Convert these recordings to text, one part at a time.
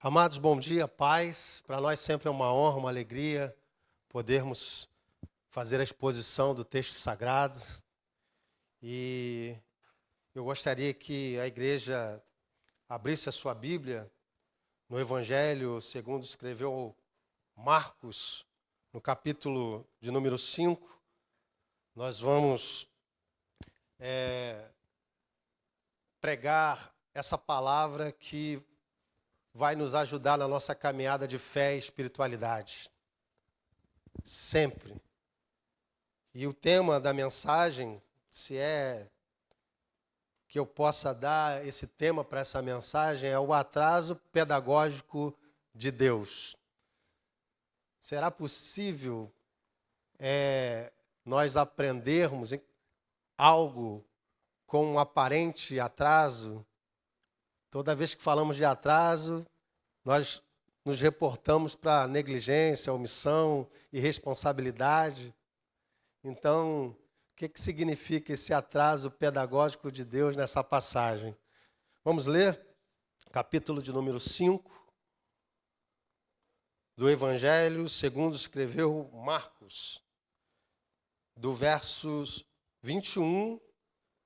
Amados, bom dia, paz. Para nós sempre é uma honra, uma alegria podermos fazer a exposição do texto sagrado. E eu gostaria que a igreja abrisse a sua Bíblia no Evangelho segundo escreveu Marcos, no capítulo de número 5. Nós vamos pregar essa palavra que vai nos ajudar na nossa caminhada de fé e espiritualidade. Sempre. E o tema da mensagem, se é que eu possa dar esse tema para essa mensagem, é o atraso pedagógico de Deus. Será possível nós aprendermos algo com um aparente atraso? Toda vez que falamos de atraso, nós nos reportamos para negligência, omissão, irresponsabilidade. Então, o que significa esse atraso pedagógico de Deus nessa passagem? Vamos ler capítulo de número 5 do Evangelho segundo escreveu Marcos, do versos 21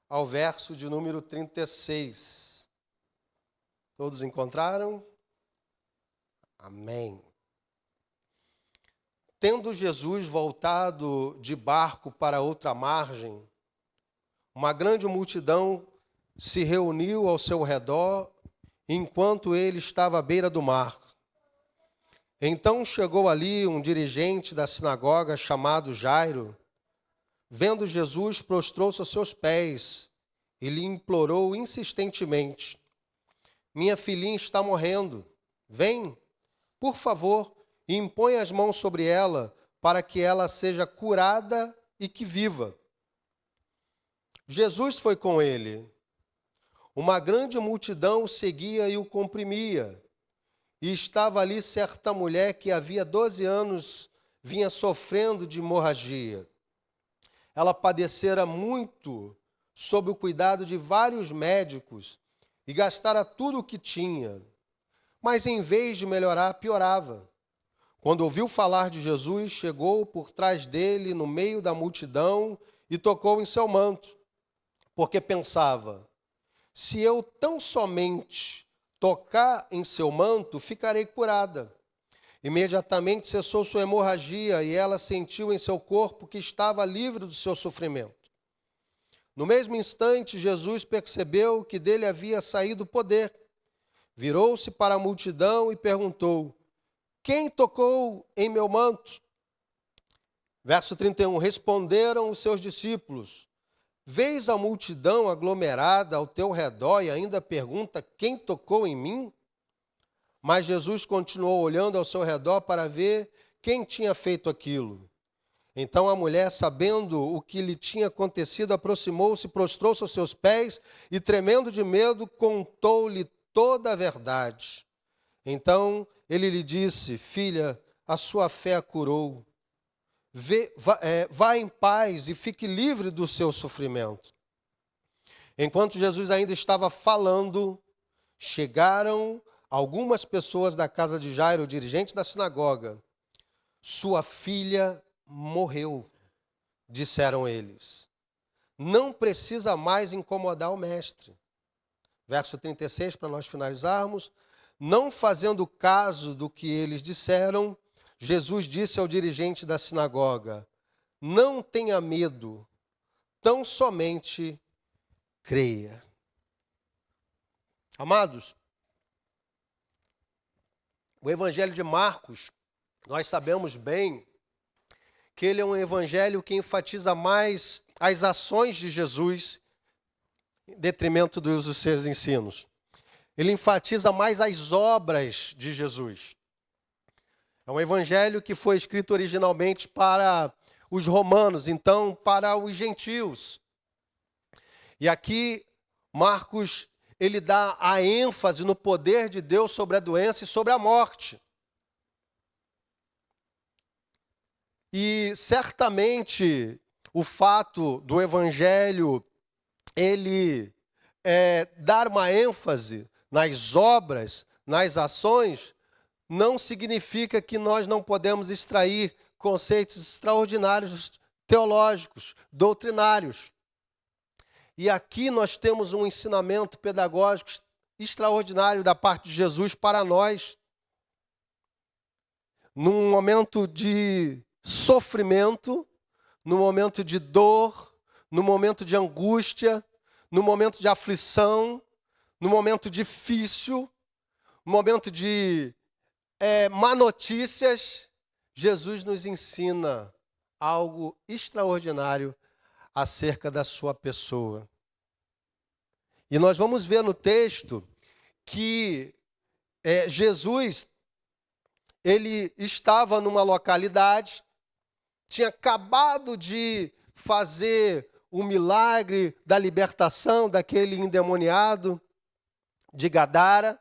ao verso de número 36. Todos encontraram? Amém. Tendo Jesus voltado de barco para outra margem, uma grande multidão se reuniu ao seu redor enquanto ele estava à beira do mar. Então chegou ali um dirigente da sinagoga chamado Jairo. Vendo Jesus, prostrou-se aos seus pés e lhe implorou insistentemente: minha filhinha está morrendo. Vem, por favor, e impõe as mãos sobre ela, para que ela seja curada e que viva. Jesus foi com ele. Uma grande multidão o seguia e o comprimia. E estava ali certa mulher que havia 12 anos vinha sofrendo de hemorragia. Ela padecera muito sob o cuidado de vários médicos e gastara tudo o que tinha, mas em vez de melhorar, piorava. Quando ouviu falar de Jesus, chegou por trás dele, no meio da multidão, e tocou em seu manto, porque pensava: se eu tão somente tocar em seu manto, ficarei curada. Imediatamente cessou sua hemorragia e ela sentiu em seu corpo que estava livre do seu sofrimento. No mesmo instante, Jesus percebeu que dele havia saído poder. Virou-se para a multidão e perguntou: quem tocou em meu manto? Verso 31, responderam os seus discípulos: vês a multidão aglomerada ao teu redor e ainda pergunta: quem tocou em mim? Mas Jesus continuou olhando ao seu redor para ver quem tinha feito aquilo. Então a mulher, sabendo o que lhe tinha acontecido, aproximou-se, prostrou-se aos seus pés e, tremendo de medo, contou-lhe toda a verdade. Então ele lhe disse: filha, a sua fé a curou. Vá em paz e fique livre do seu sofrimento. Enquanto Jesus ainda estava falando, chegaram algumas pessoas da casa de Jairo, o dirigente da sinagoga. Sua filha morreu, disseram eles. Não precisa mais incomodar o mestre. Verso 36, para nós finalizarmos. Não fazendo caso do que eles disseram, Jesus disse ao dirigente da sinagoga: não tenha medo, tão somente creia. Amados, o Evangelho de Marcos, nós sabemos bem que ele é um evangelho que enfatiza mais as ações de Jesus em detrimento dos seus ensinos. Ele enfatiza mais as obras de Jesus. É um evangelho que foi escrito originalmente para os romanos, então para os gentios. E aqui Marcos, ele dá a ênfase no poder de Deus sobre a doença e sobre a morte. E certamente o fato do evangelho ele dar uma ênfase nas obras nas ações, não significa que nós não podemos extrair conceitos extraordinários teológicos, doutrinários. E aqui nós temos um ensinamento pedagógico extraordinário da parte de Jesus para nós. Num momento de sofrimento, num momento de dor, num momento de angústia, num momento de aflição, num momento difícil, num momento de má notícias, Jesus nos ensina algo extraordinário acerca da sua pessoa. E nós vamos ver no texto que Jesus, ele estava numa localidade, tinha acabado de fazer o milagre da libertação daquele endemoniado de Gadara,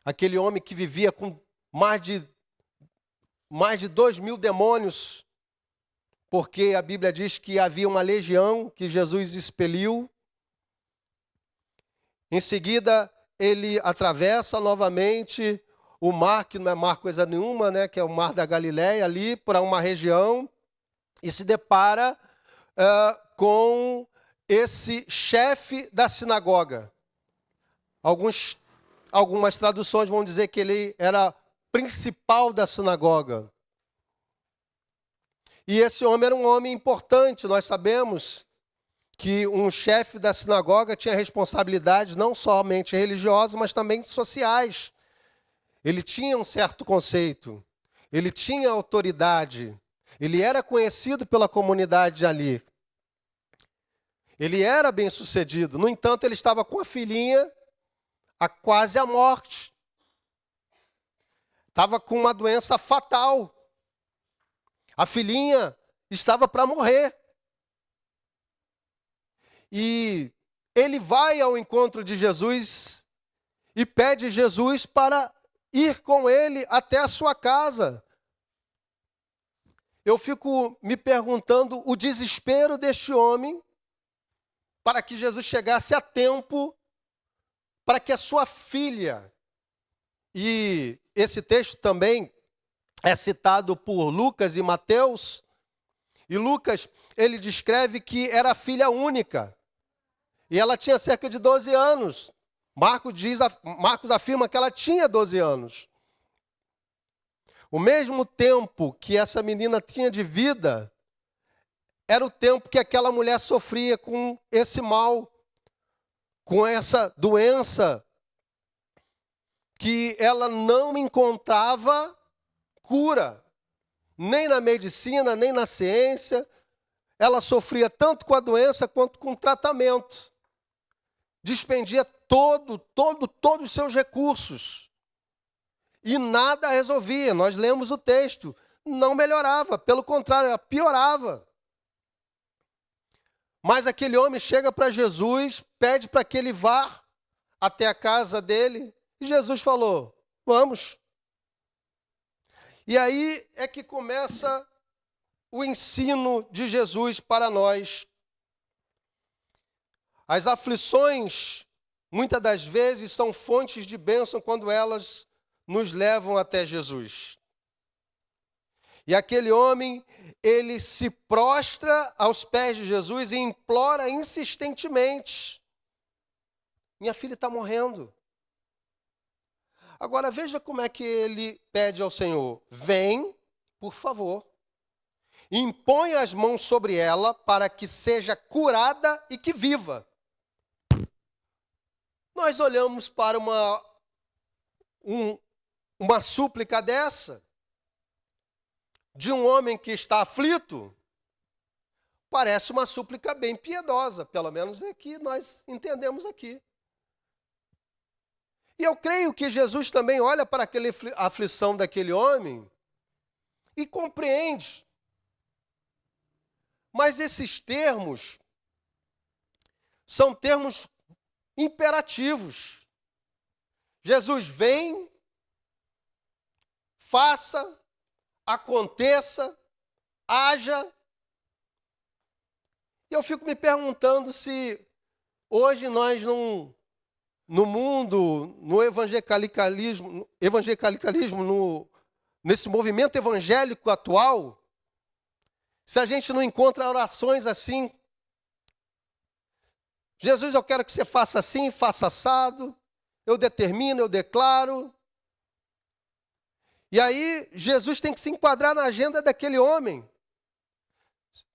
aquele homem que vivia com mais de 2.000 demônios, porque a Bíblia diz que havia uma legião que Jesus expeliu. Em seguida, ele atravessa novamente o mar, que não é mar coisa nenhuma, né, que é o mar da Galileia, ali para uma região, e se depara com esse chefe da sinagoga. Algumas traduções vão dizer que ele era principal da sinagoga. E esse homem era um homem importante. Nós sabemos que um chefe da sinagoga tinha responsabilidades não somente religiosas, mas também sociais. Ele tinha um certo conceito, ele tinha autoridade, ele era conhecido pela comunidade ali. Ele era bem-sucedido. No entanto, ele estava com a filhinha quase à morte. Estava com uma doença fatal. A filhinha estava para morrer. E ele vai ao encontro de Jesus e pede Jesus para ir com ele até a sua casa. Eu fico me perguntando o desespero deste homem para que Jesus chegasse a tempo para que a sua filha, e esse texto também é citado por Lucas e Mateus, e Lucas, ele descreve que era filha única, e ela tinha cerca de 12 anos. Marcos afirma que ela tinha 12 anos. O mesmo tempo que essa menina tinha de vida, era o tempo que aquela mulher sofria com esse mal, com essa doença, que ela não encontrava cura, nem na medicina, nem na ciência. Ela sofria tanto com a doença quanto com o tratamento. Despendia todos os seus recursos. E nada resolvia. Nós lemos o texto. Não melhorava, pelo contrário, ela piorava. Mas aquele homem chega para Jesus, pede para que ele vá até a casa dele. E Jesus falou, vamos. E aí é que começa o ensino de Jesus para nós. As aflições, muitas das vezes, são fontes de bênção quando elas nos levam até Jesus. E aquele homem, ele se prostra aos pés de Jesus e implora insistentemente. Minha filha está morrendo. Agora veja como é que ele pede ao Senhor. Vem, por favor, impõe as mãos sobre ela para que seja curada e que viva. Nós olhamos para uma súplica dessa, de um homem que está aflito, parece uma súplica bem piedosa, pelo menos é que nós entendemos aqui. E eu creio que Jesus também olha para aquela aflição daquele homem e compreende. Mas esses termos são termos imperativos. Jesus vem, faça, aconteça, haja. E eu fico me perguntando se hoje nós não no mundo, no evangelicalismo, nesse movimento evangélico atual, se a gente não encontra orações assim, Jesus, eu quero que você faça assim, faça assado, eu determino, eu declaro. E aí, Jesus tem que se enquadrar na agenda daquele homem.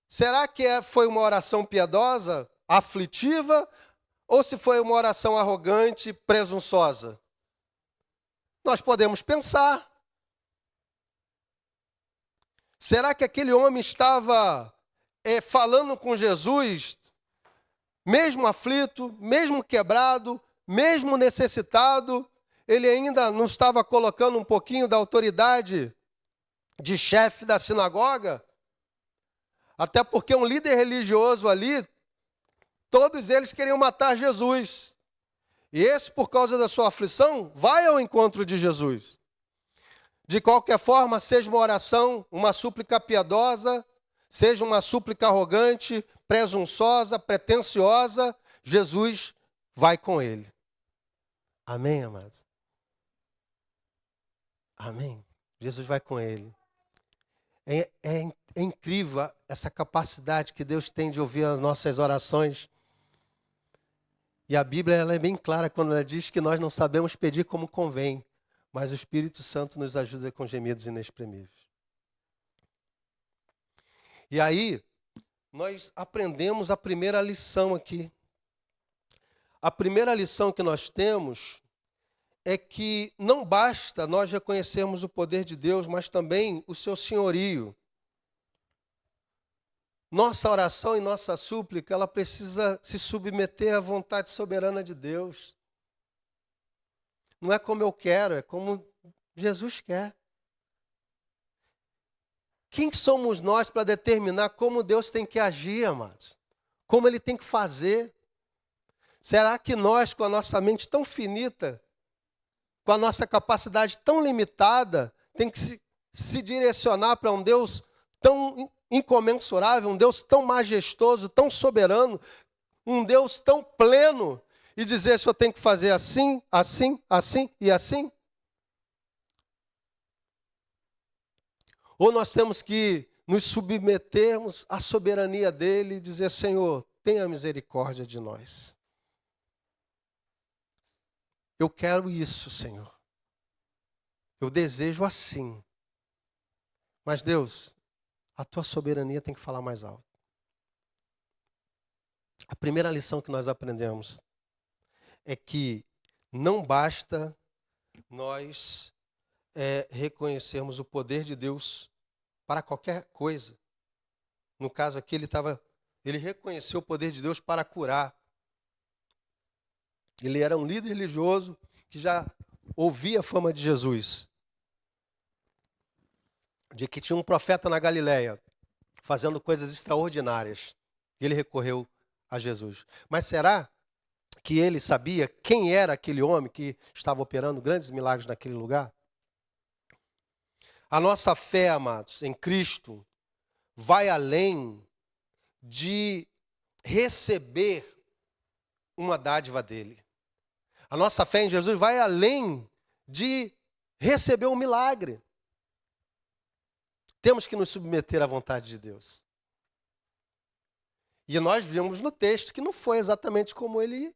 Será que foi uma oração piedosa, aflitiva, ou se foi uma oração arrogante, presunçosa? Nós podemos pensar. Será que aquele homem estava falando com Jesus, mesmo aflito, mesmo quebrado, mesmo necessitado, ele ainda não estava colocando um pouquinho da autoridade de chefe da sinagoga? Até porque um líder religioso ali, todos eles queriam matar Jesus. E esse, por causa da sua aflição, vai ao encontro de Jesus. De qualquer forma, seja uma oração, uma súplica piedosa, seja uma súplica arrogante, presunçosa, pretensiosa, Jesus vai com ele. Amém, amados? Amém? Jesus vai com ele. É incrível essa capacidade que Deus tem de ouvir as nossas orações. E a Bíblia ela é bem clara quando ela diz que nós não sabemos pedir como convém, mas o Espírito Santo nos ajuda com gemidos inexprimíveis. E aí, nós aprendemos a primeira lição aqui. A primeira lição que nós temos é que não basta nós reconhecermos o poder de Deus, mas também o seu senhorio. Nossa oração e nossa súplica, ela precisa se submeter à vontade soberana de Deus. Não é como eu quero, é como Jesus quer. Quem somos nós para determinar como Deus tem que agir, amados? Como Ele tem que fazer? Será que nós, com a nossa mente tão finita, com a nossa capacidade tão limitada, tem que se direcionar para um Deus tão incomensurável, um Deus tão majestoso, tão soberano, um Deus tão pleno, e dizer se eu tenho que fazer assim, assim, assim e assim? Ou nós temos que nos submetermos à soberania dele e dizer, Senhor, tenha misericórdia de nós. Eu quero isso, Senhor. Eu desejo assim. Mas Deus, a tua soberania tem que falar mais alto. A primeira lição que nós aprendemos é que não basta nós reconhecermos o poder de Deus para qualquer coisa. No caso aqui, ele reconheceu o poder de Deus para curar. Ele era um líder religioso que já ouvia a fama de Jesus. De que tinha um profeta na Galileia fazendo coisas extraordinárias. E ele recorreu a Jesus. Mas será que ele sabia quem era aquele homem que estava operando grandes milagres naquele lugar? A nossa fé, amados, em Cristo, vai além de receber uma dádiva dele. A nossa fé em Jesus vai além de receber um milagre. Temos que nos submeter à vontade de Deus. E nós vimos no texto que não foi exatamente como ele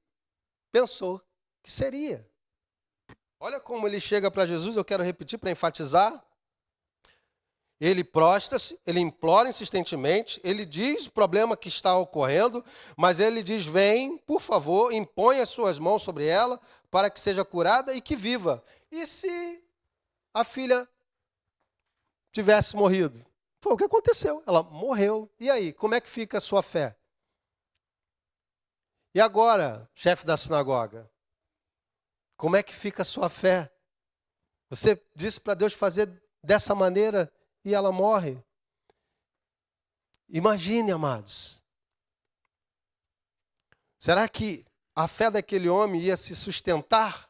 pensou que seria. Olha como ele chega para Jesus, eu quero repetir para enfatizar. Ele prostra-se, ele implora insistentemente, ele diz o problema que está ocorrendo, mas ele diz, vem, por favor, impõe as suas mãos sobre ela para que seja curada e que viva. E se a filha tivesse morrido? Foi o que aconteceu, ela morreu. E aí, como é que fica a sua fé? E agora, chefe da sinagoga, como é que fica a sua fé? Você disse para Deus fazer dessa maneira e ela morre. Imagine, amados. Será que a fé daquele homem ia se sustentar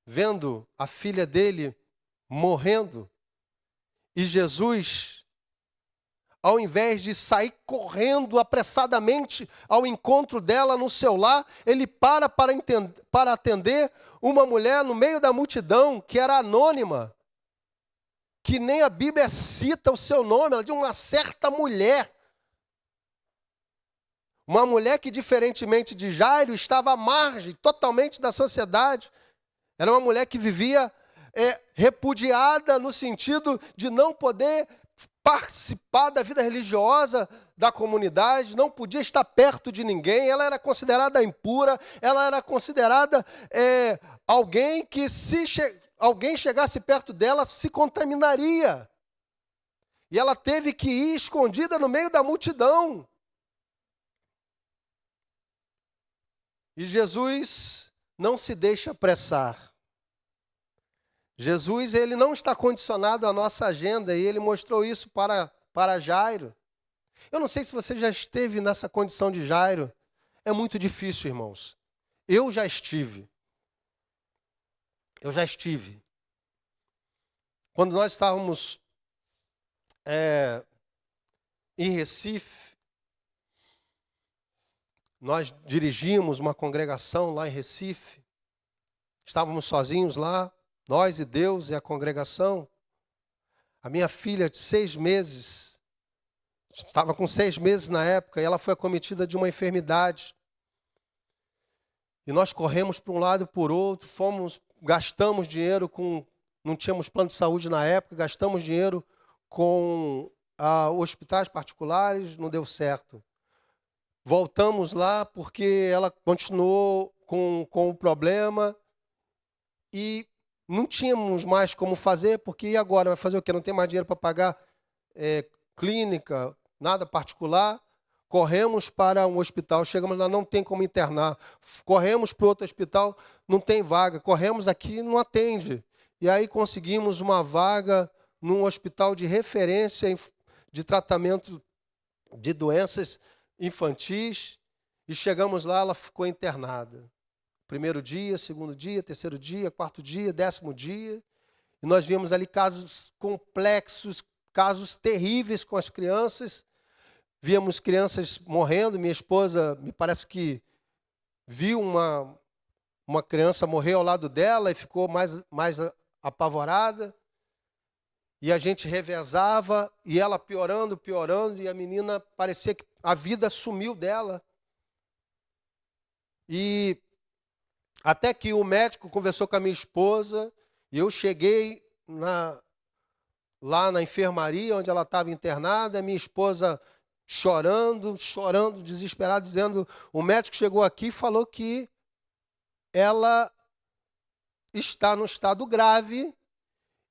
vendo a filha dele morrendo? E Jesus, ao invés de sair correndo apressadamente ao encontro dela no seu lar, ele para atender uma mulher no meio da multidão que era anônima, que nem a Bíblia cita o seu nome, ela de uma certa mulher. Uma mulher que, diferentemente de Jairo, estava à margem totalmente da sociedade. Era uma mulher que vivia repudiada no sentido de não poder participar da vida religiosa da comunidade, não podia estar perto de ninguém, ela era considerada impura, ela era considerada alguém que, se alguém chegasse perto dela, se contaminaria. E ela teve que ir escondida no meio da multidão. E Jesus não se deixa apressar. Jesus, ele não está condicionado à nossa agenda, e ele mostrou isso para Jairo. Eu não sei se você já esteve nessa condição de Jairo. É muito difícil, irmãos. Eu já estive. Quando nós estávamos em Recife, nós dirigimos uma congregação lá em Recife. Estávamos sozinhos lá, nós e Deus e a congregação. A minha filha de 6 meses, estava com 6 meses na época, e ela foi acometida de uma enfermidade. E nós corremos para um lado e por outro, gastamos dinheiro não tínhamos plano de saúde na época, gastamos dinheiro com hospitais particulares, não deu certo. Voltamos lá porque ela continuou com o problema e não tínhamos mais como fazer, porque e agora? Vai fazer o quê? Não tem mais dinheiro para pagar clínica, nada particular. Corremos para um hospital, chegamos lá, não tem como internar. Corremos para outro hospital, não tem vaga. Corremos aqui, não atende. E aí conseguimos uma vaga num hospital de referência de tratamento de doenças infantis. E chegamos lá, ela ficou internada. Primeiro dia, segundo dia, terceiro dia, quarto dia, 10º dia. E nós vimos ali casos complexos, casos terríveis com as crianças. Víamos crianças morrendo. Minha esposa, me parece que viu uma criança morrer ao lado dela e ficou mais apavorada. E a gente revezava, e ela piorando, e a menina parecia que a vida sumiu dela. E até que o médico conversou com a minha esposa, e eu cheguei lá na enfermaria, onde ela estava internada, a minha esposa chorando, desesperada, dizendo, o médico chegou aqui e falou que ela está num estado grave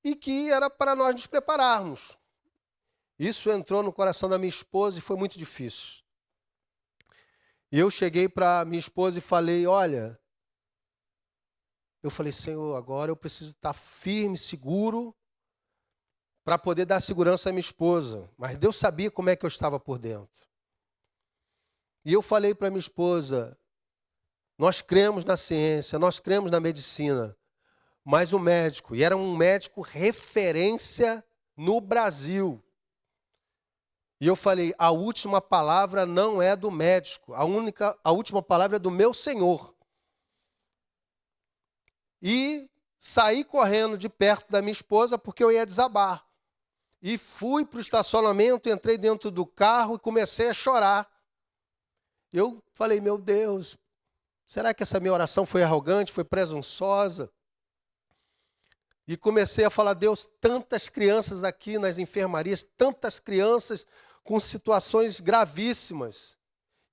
e que era para nós nos prepararmos. Isso entrou no coração da minha esposa e foi muito difícil. E eu cheguei para minha esposa e falei, olha, Senhor, agora eu preciso estar firme, seguro, para poder dar segurança à minha esposa. Mas Deus sabia como é que eu estava por dentro. E eu falei para minha esposa, nós cremos na ciência, nós cremos na medicina, mas o médico, e era um médico referência no Brasil. E eu falei, a última palavra não é do médico, a última palavra é do meu Senhor. E saí correndo de perto da minha esposa porque eu ia desabar. E fui para o estacionamento, entrei dentro do carro e comecei a chorar. Eu falei, meu Deus, será que essa minha oração foi arrogante, foi presunçosa? E comecei a falar, Deus, tantas crianças aqui nas enfermarias, tantas crianças com situações gravíssimas.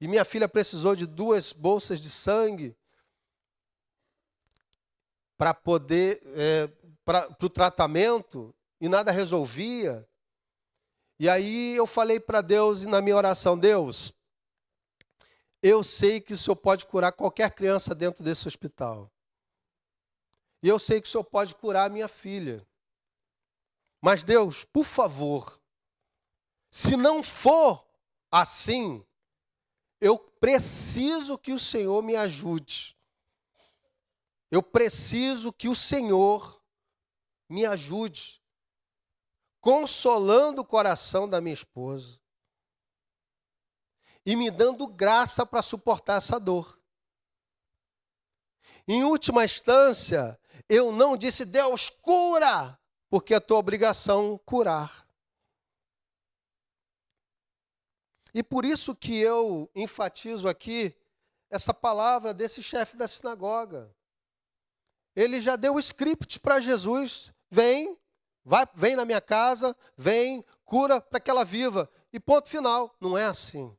E minha filha precisou de 2 bolsas de sangue para poder, para o tratamento, e nada resolvia. E aí eu falei para Deus, na minha oração, Deus, eu sei que o Senhor pode curar qualquer criança dentro desse hospital. E eu sei que o Senhor pode curar a minha filha. Mas Deus, por favor, se não for assim, eu preciso que o Senhor me ajude. Eu preciso que o Senhor me ajude, consolando o coração da minha esposa, e me dando graça para suportar essa dor. Em última instância, eu não disse, Deus, cura, porque é tua obrigação curar. E por isso que eu enfatizo aqui essa palavra desse chefe da sinagoga. Ele já deu o script para Jesus, vem na minha casa, vem, cura para que ela viva. E ponto final, não é assim.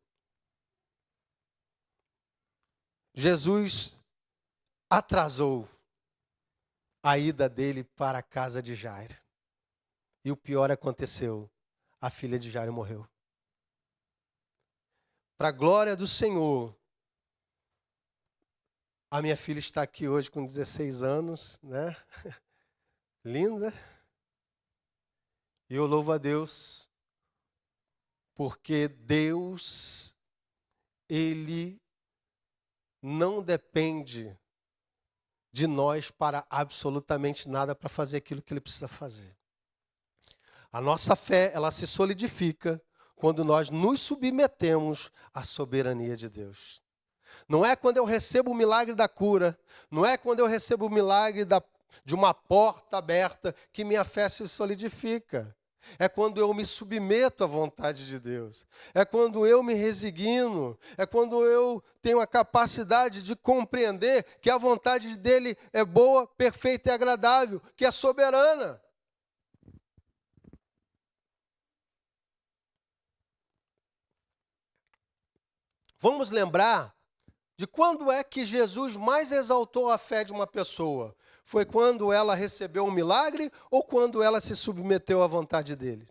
Jesus atrasou a ida dele para a casa de Jairo. E o pior aconteceu, a filha de Jairo morreu. Para a glória do Senhor, a minha filha está aqui hoje com 16 anos, né? Linda. E eu louvo a Deus, porque Deus, Ele não depende de nós para absolutamente nada para fazer aquilo que Ele precisa fazer. A nossa fé, ela se solidifica quando nós nos submetemos à soberania de Deus. Não é quando eu recebo o milagre da cura, não é quando eu recebo o milagre de uma porta aberta que minha fé se solidifica. É quando eu me submeto à vontade de Deus. É quando eu me resigno. É quando eu tenho a capacidade de compreender que a vontade dele é boa, perfeita e agradável, que é soberana. Vamos lembrar de quando é que Jesus mais exaltou a fé de uma pessoa? Foi quando ela recebeu um milagre ou quando ela se submeteu à vontade dele?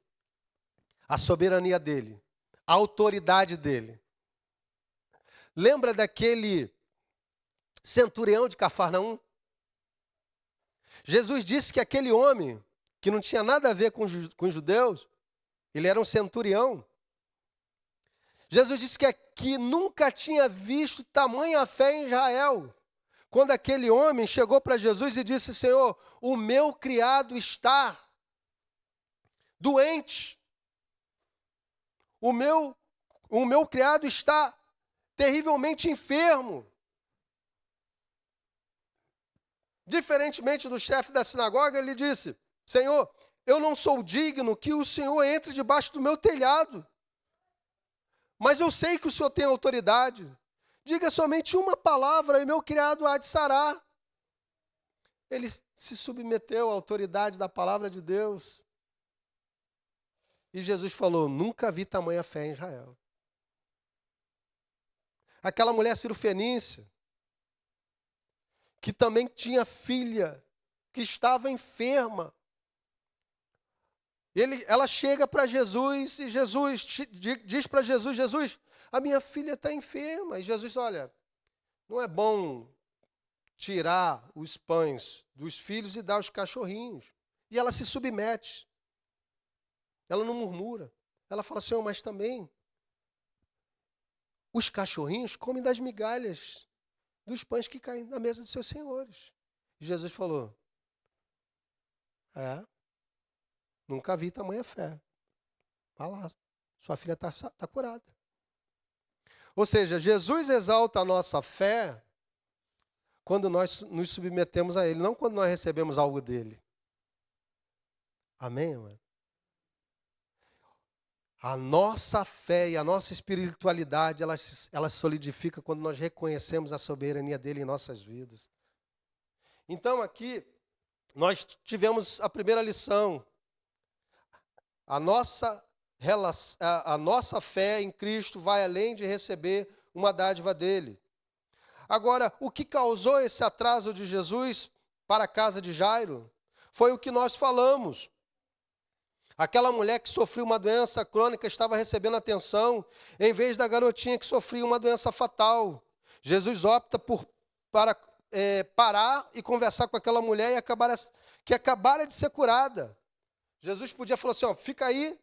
À soberania dele, à autoridade dele. Lembra daquele centurião de Cafarnaum? Jesus disse que aquele homem, que não tinha nada a ver com os judeus, ele era um centurião. Jesus disse que nunca tinha visto tamanha fé em Israel. Quando aquele homem chegou para Jesus e disse, Senhor, o meu criado está doente. O meu criado está terrivelmente enfermo. Diferentemente do chefe da sinagoga, ele disse, Senhor, eu não sou digno que o Senhor entre debaixo do meu telhado. Mas eu sei que o Senhor tem autoridade. Diga somente uma palavra e meu criado há de sarar. Ele se submeteu à autoridade da palavra de Deus. E Jesus falou, nunca vi tamanha fé em Israel. Aquela mulher cirofenícia, que também tinha filha, que estava enferma. Ela chega para Jesus e Jesus diz para Jesus, Jesus, a minha filha está enferma. E Jesus, olha, não é bom tirar os pães dos filhos e dar aos cachorrinhos. E ela se submete. Ela não murmura. Ela fala, Senhor, mas também os cachorrinhos comem das migalhas dos pães que caem na mesa dos seus senhores. E Jesus falou, nunca vi tamanha fé. Vá lá, sua filha está curada. Ou seja, Jesus exalta a nossa fé quando nós nos submetemos a Ele, não quando nós recebemos algo dEle. Amém, irmão? A nossa fé e a nossa espiritualidade, ela se solidifica quando nós reconhecemos a soberania dEle em nossas vidas. Então, aqui, nós tivemos a primeira lição. A nossa fé em Cristo vai além de receber uma dádiva dEle. Agora, o que causou esse atraso de Jesus para a casa de Jairo foi o que nós falamos. Aquela mulher que sofreu uma doença crônica estava recebendo atenção, em vez da garotinha que sofria uma doença fatal. Jesus opta para parar e conversar com aquela mulher que acabara de ser curada. Jesus podia falar assim, fica aí,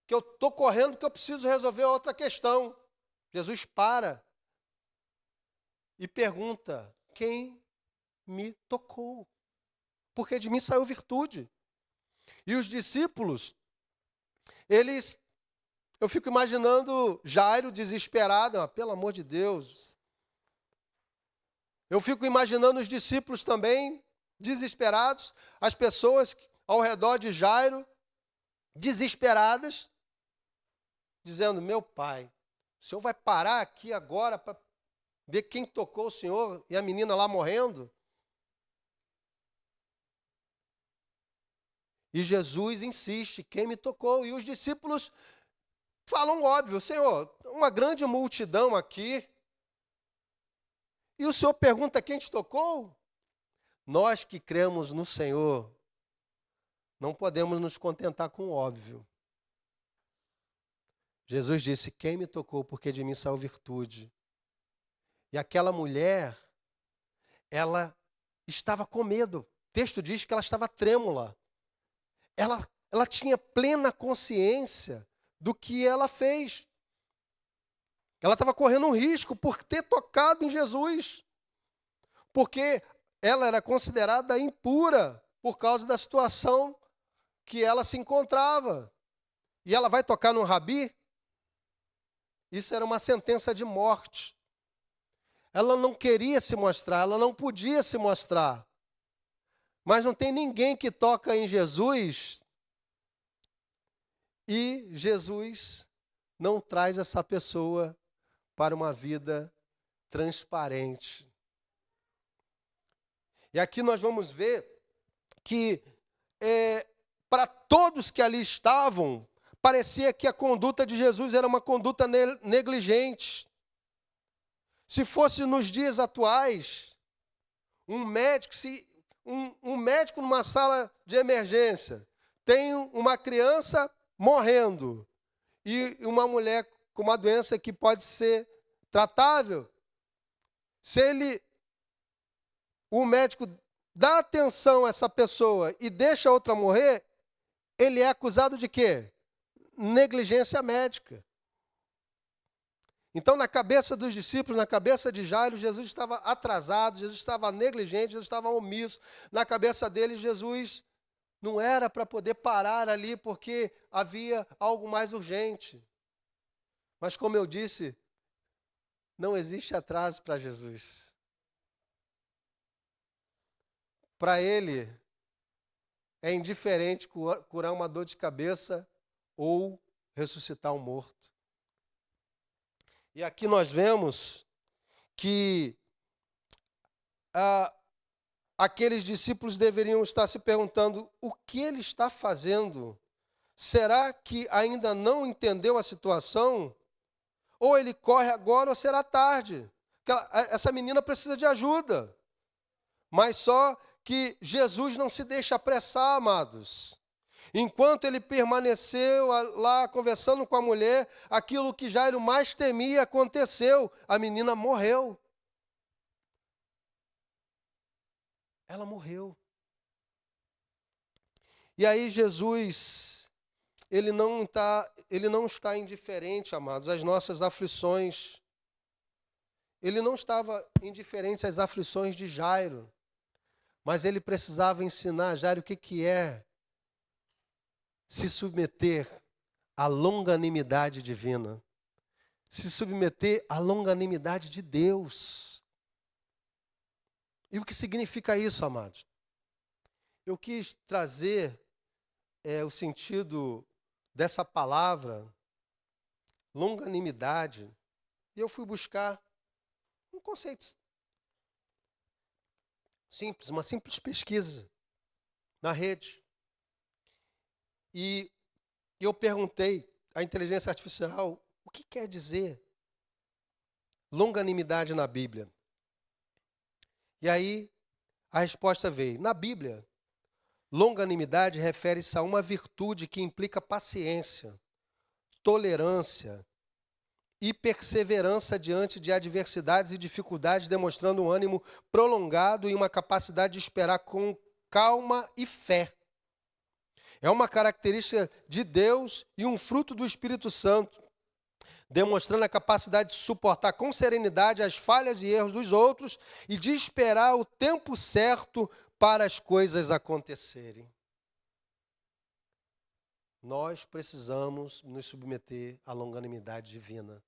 que eu estou correndo, que eu preciso resolver outra questão. Jesus para e pergunta, quem me tocou? Porque de mim saiu virtude. E os discípulos, eles Eu fico imaginando Jairo desesperado, pelo amor de Deus. Eu fico imaginando os discípulos também desesperados, as pessoas ao redor de Jairo desesperadas, dizendo: meu pai, o senhor vai parar aqui agora para ver quem tocou o senhor e a menina lá morrendo? E Jesus insiste: quem me tocou? E os discípulos falam óbvio: Senhor, uma grande multidão aqui. E o Senhor pergunta: quem te tocou? Nós que cremos no Senhor, não podemos nos contentar com o óbvio. Jesus disse: quem me tocou, porque de mim saiu virtude. E aquela mulher, ela estava com medo. O texto diz que ela estava trêmula. Ela tinha plena consciência do que ela fez. Ela estava correndo um risco por ter tocado em Jesus. Porque ela era considerada impura por causa da situação que ela se encontrava. E ela vai tocar num rabi? Isso era uma sentença de morte. Ela não queria se mostrar, ela não podia se mostrar. Mas não tem ninguém que toca em Jesus e Jesus não traz essa pessoa para uma vida transparente. E aqui nós vamos ver que para todos que ali estavam, parecia que a conduta de Jesus era uma conduta negligente. Se fosse nos dias atuais, um médico numa sala de emergência tem uma criança morrendo e uma mulher com uma doença que pode ser tratável, o médico dá atenção a essa pessoa e deixa a outra morrer, ele é acusado de quê? Negligência médica. Então, na cabeça dos discípulos, na cabeça de Jairo, Jesus estava atrasado, Jesus estava negligente, Jesus estava omisso. Na cabeça dele, Jesus não era para poder parar ali, porque havia algo mais urgente. Mas, como eu disse, não existe atraso para Jesus. Para ele, é indiferente curar uma dor de cabeça ou ressuscitar um morto. E aqui nós vemos que aqueles discípulos deveriam estar se perguntando: o que ele está fazendo? Será que ainda não entendeu a situação? Ou ele corre agora ou será tarde? Essa menina precisa de ajuda. Mas só que Jesus não se deixa apressar, amados. Enquanto ele permaneceu lá conversando com a mulher, aquilo que Jairo mais temia aconteceu. A menina morreu. Ela morreu. E aí Jesus, ele não está indiferente, amados, às nossas aflições. Ele não estava indiferente às aflições de Jairo. Mas ele precisava ensinar a Jairo o que é se submeter à longanimidade divina. Se submeter à longanimidade de Deus. E o que significa isso, amados? Eu quis trazer o sentido dessa palavra, longanimidade, e eu fui buscar um conceito simples, uma simples pesquisa na rede. E eu perguntei à inteligência artificial o que quer dizer longanimidade na Bíblia. E aí a resposta veio. Na Bíblia, longanimidade refere-se a uma virtude que implica paciência, tolerância e perseverança diante de adversidades e dificuldades, demonstrando um ânimo prolongado e uma capacidade de esperar com calma e fé. É uma característica de Deus e um fruto do Espírito Santo, demonstrando a capacidade de suportar com serenidade as falhas e erros dos outros e de esperar o tempo certo para as coisas acontecerem. nós precisamos nos submeter à longanimidade divina.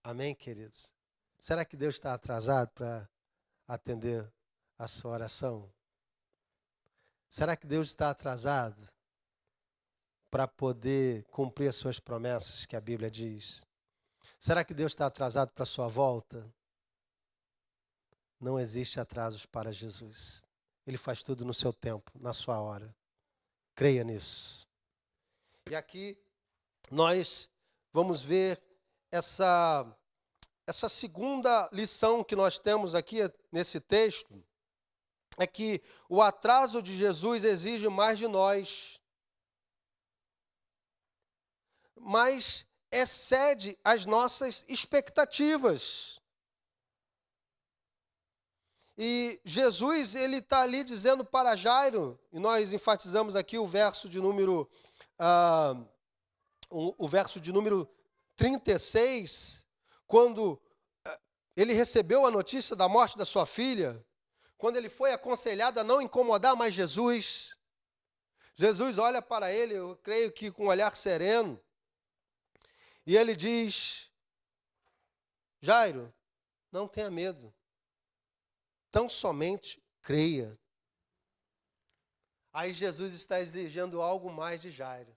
Amém, queridos? Será que Deus está atrasado para atender a sua oração? Será que Deus está atrasado para poder cumprir as suas promessas que a Bíblia diz? Será que Deus está atrasado para a sua volta? Não existe atrasos para Jesus. Ele faz tudo no seu tempo, na sua hora. Creia nisso. E aqui nós vamos ver essa segunda lição que nós temos aqui nesse texto, é que o atraso de Jesus exige mais de nós, mas excede as nossas expectativas. E Jesus, ele está ali dizendo para Jairo, e nós enfatizamos aqui o verso de número 36, quando ele recebeu a notícia da morte da sua filha, quando ele foi aconselhado a não incomodar mais Jesus. Jesus olha para ele, eu creio que com um olhar sereno, e ele diz: Jairo, não tenha medo, tão somente creia. Aí Jesus está exigindo algo mais de Jairo.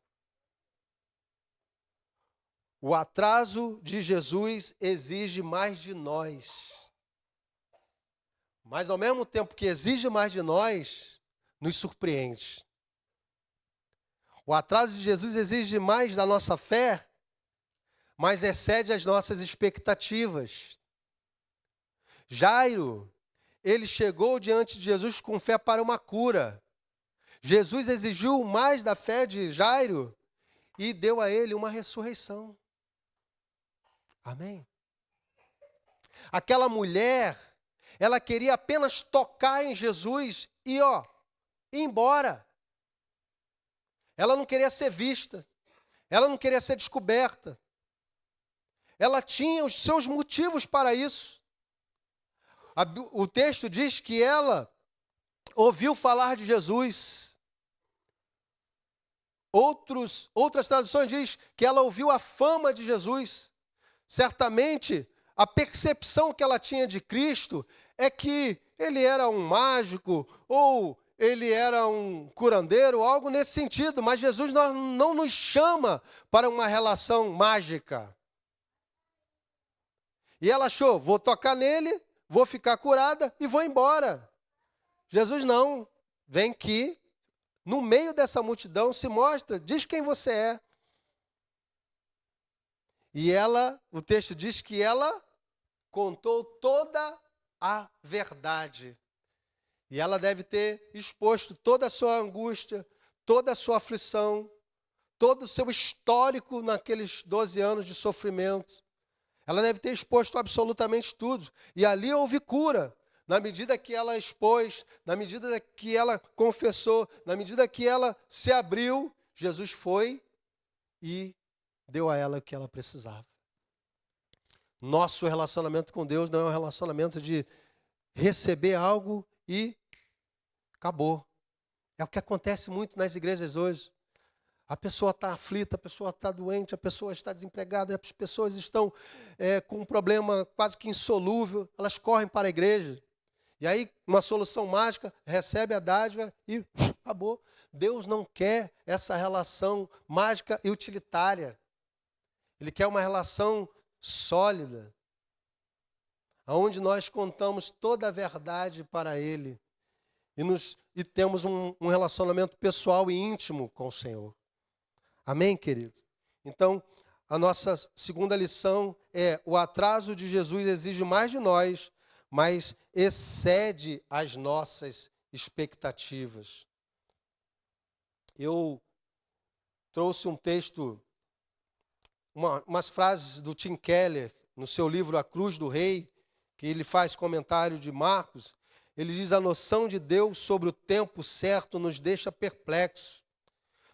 O atraso de Jesus exige mais de nós. Mas ao mesmo tempo que exige mais de nós, nos surpreende. O atraso de Jesus exige mais da nossa fé, mas excede as nossas expectativas. Jairo, ele chegou diante de Jesus com fé para uma cura. Jesus exigiu mais da fé de Jairo e deu a ele uma ressurreição. Amém? Aquela mulher, ela queria apenas tocar em Jesus e ir embora. Ela não queria ser vista. Ela não queria ser descoberta. Ela tinha os seus motivos para isso. O texto diz que ela ouviu falar de Jesus. Outras traduções dizem que ela ouviu a fama de Jesus. Certamente, a percepção que ela tinha de Cristo é que ele era um mágico ou ele era um curandeiro, algo nesse sentido. Mas Jesus não nos chama para uma relação mágica. E ela achou, vou tocar nele, vou ficar curada e vou embora. Jesus não, vem aqui, no meio dessa multidão, se mostra, diz quem você é. E ela, o texto diz que ela contou toda a verdade. E ela deve ter exposto toda a sua angústia, toda a sua aflição, todo o seu histórico naqueles 12 anos de sofrimento. Ela deve ter exposto absolutamente tudo. E ali houve cura. Na medida que ela expôs, na medida que ela confessou, na medida que ela se abriu, Jesus foi e deu a ela o que ela precisava. Nosso relacionamento com Deus não é um relacionamento de receber algo e acabou. É o que acontece muito nas igrejas hoje. A pessoa está aflita, a pessoa está doente, a pessoa está desempregada, as pessoas estão com um problema quase que insolúvel, elas correm para a igreja. E aí, uma solução mágica, recebe a dádiva e acabou. Deus não quer essa relação mágica e utilitária. Ele quer uma relação sólida, onde nós contamos toda a verdade para Ele e temos um relacionamento pessoal e íntimo com o Senhor. Amém, querido? Então, a nossa segunda lição é: o atraso de Jesus exige mais de nós, mas excede as nossas expectativas. Eu trouxe um texto, umas frases do Tim Keller, no seu livro A Cruz do Rei, que ele faz comentário de Marcos. Ele diz: a noção de Deus sobre o tempo certo nos deixa perplexos.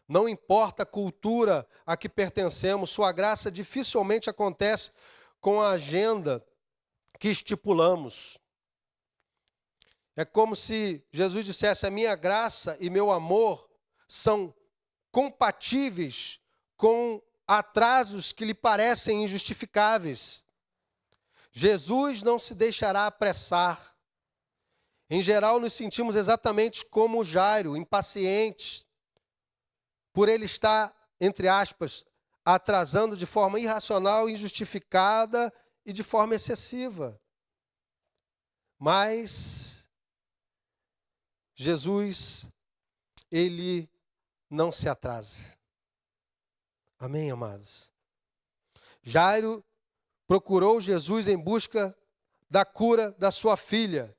Não importa a cultura a que pertencemos, sua graça dificilmente acontece com a agenda que estipulamos. É como se Jesus dissesse: a minha graça e meu amor são compatíveis com atrasos que lhe parecem injustificáveis. Jesus não se deixará apressar. Em geral, nos sentimos exatamente como Jairo, impacientes, por ele estar, entre aspas, atrasando de forma irracional, injustificada e de forma excessiva. Mas Jesus, ele não se atrasa. Amém, amados? Jairo procurou Jesus em busca da cura da sua filha,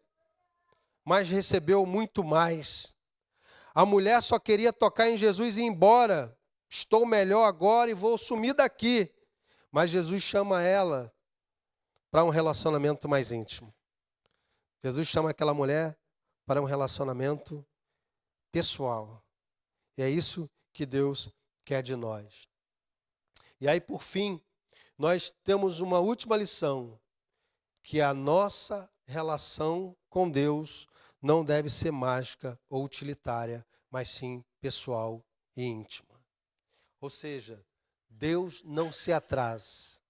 mas recebeu muito mais. A mulher só queria tocar em Jesus e ir embora. Estou melhor agora e vou sumir daqui. Mas Jesus chama ela para um relacionamento mais íntimo. Jesus chama aquela mulher para um relacionamento pessoal. E é isso que Deus quer de nós. E aí, por fim, nós temos uma última lição, que a nossa relação com Deus não deve ser mágica ou utilitária, mas sim pessoal e íntima. Ou seja, Deus não se atrasa.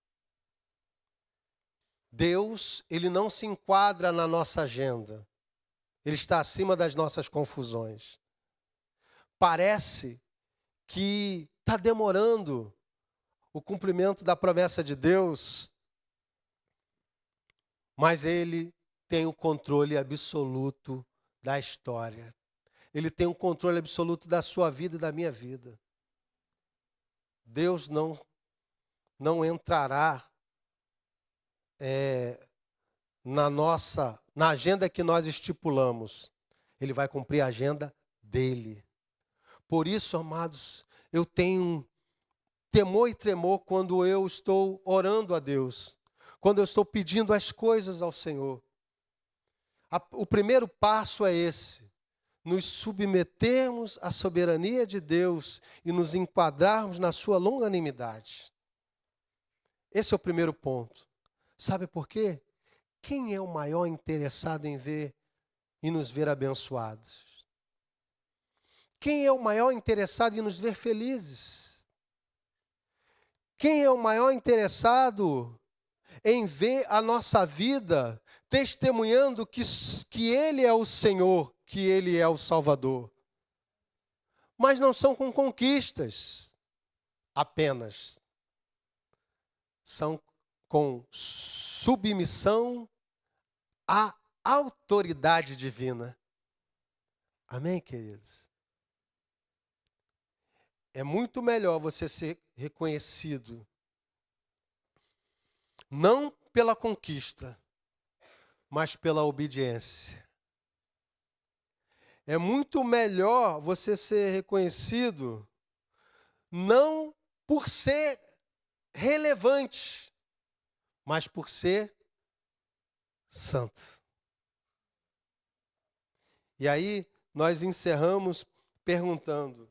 Deus, ele não se enquadra na nossa agenda. Ele está acima das nossas confusões. Parece que está demorando o cumprimento da promessa de Deus, mas ele tem o controle absoluto da história. Ele tem o controle absoluto da sua vida e da minha vida. Deus não entrará na agenda que nós estipulamos. Ele vai cumprir a agenda dele. Por isso, amados, eu tenho temor e tremor quando eu estou orando a Deus, quando eu estou pedindo as coisas ao Senhor. O primeiro passo é esse: nos submetermos à soberania de Deus e nos enquadrarmos na sua longanimidade. Esse é o primeiro ponto. Sabe por quê? Quem é o maior interessado em ver e nos ver abençoados? Quem é o maior interessado em nos ver felizes? Quem é o maior interessado em ver a nossa vida testemunhando que Ele é o Senhor, que Ele é o Salvador? Mas não são com conquistas apenas. São com submissão à autoridade divina. Amém, queridos? É muito melhor você ser reconhecido não pela conquista, mas pela obediência. É muito melhor você ser reconhecido não por ser relevante, mas por ser santo. E aí nós encerramos perguntando: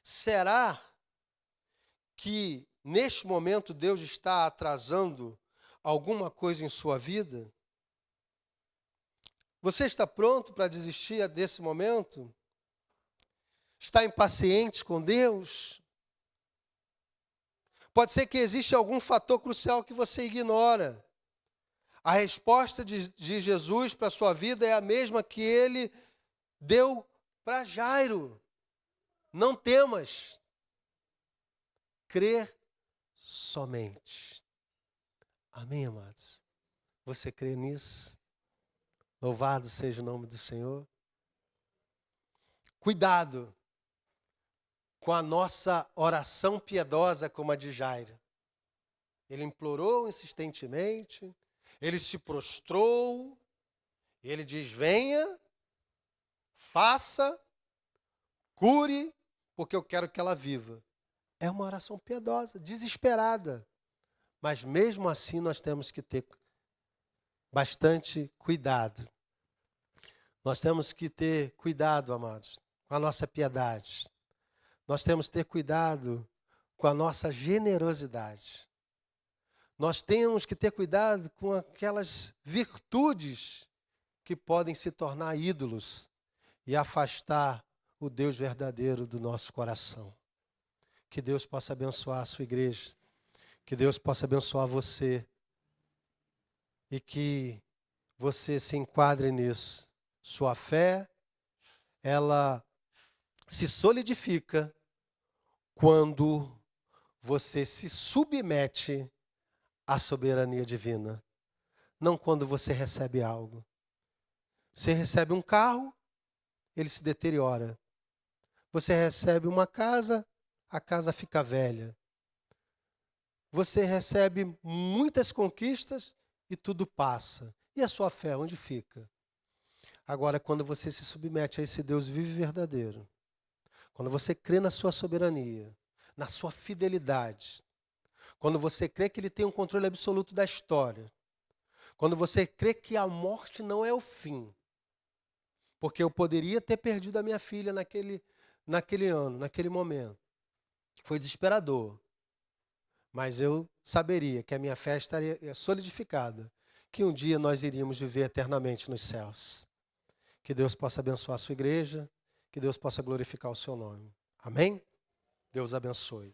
será que neste momento Deus está atrasando alguma coisa em sua vida? Você está pronto para desistir desse momento? Está impaciente com Deus? Pode ser que exista algum fator crucial que você ignora. A resposta de Jesus para a sua vida é a mesma que ele deu para Jairo. Não temas. Crer somente. Amém, amados? Você crê nisso? Louvado seja o nome do Senhor. Cuidado com a nossa oração piedosa como a de Jairo. Ele implorou insistentemente, ele se prostrou, e ele diz: venha, faça, cure, porque eu quero que ela viva. É uma oração piedosa, desesperada. Mas mesmo assim nós temos que ter bastante cuidado. Nós temos que ter cuidado, amados, com a nossa piedade. Nós temos que ter cuidado com a nossa generosidade. Nós temos que ter cuidado com aquelas virtudes que podem se tornar ídolos e afastar o Deus verdadeiro do nosso coração. Que Deus possa abençoar a sua igreja, que Deus possa abençoar você e que você se enquadre nisso. Sua fé, ela se solidifica quando você se submete à soberania divina. Não quando você recebe algo. Você recebe um carro, ele se deteriora. Você recebe uma casa, a casa fica velha. Você recebe muitas conquistas e tudo passa. E a sua fé, onde fica? Agora, quando você se submete a esse Deus vivo e verdadeiro, quando você crê na sua soberania, na sua fidelidade, quando você crê que Ele tem um controle absoluto da história, quando você crê que a morte não é o fim, porque eu poderia ter perdido a minha filha naquele ano, naquele momento. Foi desesperador. Mas eu saberia que a minha fé estaria solidificada, que um dia nós iríamos viver eternamente nos céus. Que Deus possa abençoar a sua igreja, que Deus possa glorificar o seu nome. Amém? Deus abençoe.